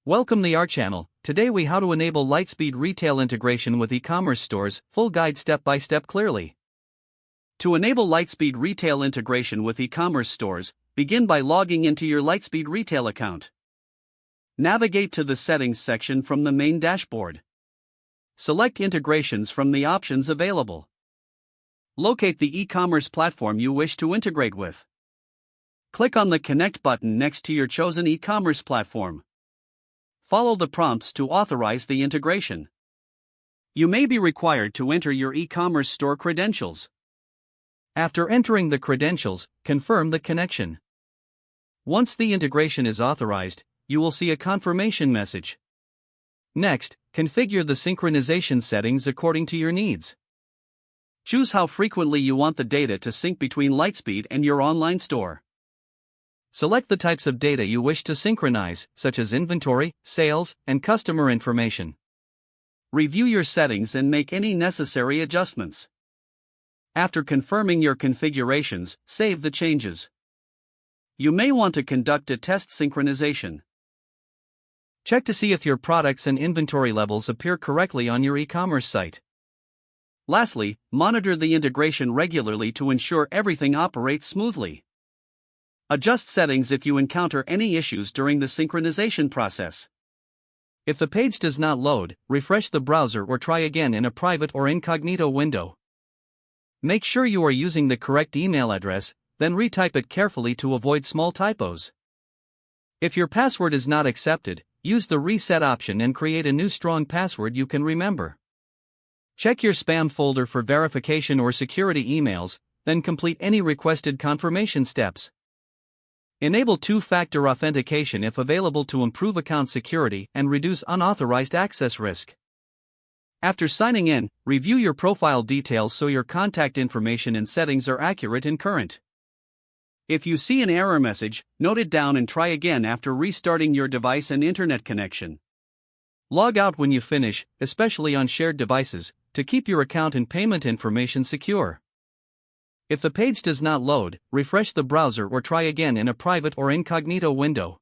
Welcome to our channel. Today we how to enable Lightspeed Retail integration with e-commerce stores, full guide step by step clearly. To enable Lightspeed Retail integration with e-commerce stores, begin by logging into your Lightspeed Retail account. Navigate to the Settings section from the main dashboard. Select Integrations from the options available. Locate the e-commerce platform you wish to integrate with. Click on the Connect button next to your chosen e-commerce platform. Follow the prompts to authorize the integration. You may be required to enter your e-commerce store credentials. After entering the credentials, confirm the connection. Once the integration is authorized, you will see a confirmation message. Next, configure the synchronization settings according to your needs. Choose how frequently you want the data to sync between Lightspeed and your online store. Select the types of data you wish to synchronize, such as inventory, sales, and customer information. Review your settings and make any necessary adjustments. After confirming your configurations, save the changes. You may want to conduct a test synchronization. Check to see if your products and inventory levels appear correctly on your e-commerce site. Lastly, monitor the integration regularly to ensure everything operates smoothly. Adjust settings if you encounter any issues during the synchronization process. If the page does not load, refresh the browser or try again in a private or incognito window. Make sure you are using the correct email address, then retype it carefully to avoid small typos. If your password is not accepted, use the reset option and create a new strong password you can remember. Check your spam folder for verification or security emails, then complete any requested confirmation steps. Enable two-factor authentication if available to improve account security and reduce unauthorized access risk. After signing in, review your profile details so your contact information and settings are accurate and current. If you see an error message, note it down and try again after restarting your device and internet connection. Log out when you finish, especially on shared devices, to keep your account and payment information secure. If the page does not load, refresh the browser or try again in a private or incognito window.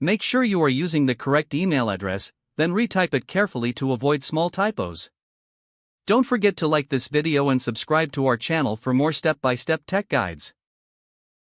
Make sure you are using the correct email address, then retype it carefully to avoid small typos. Don't forget to like this video and subscribe to our channel for more step-by-step tech guides.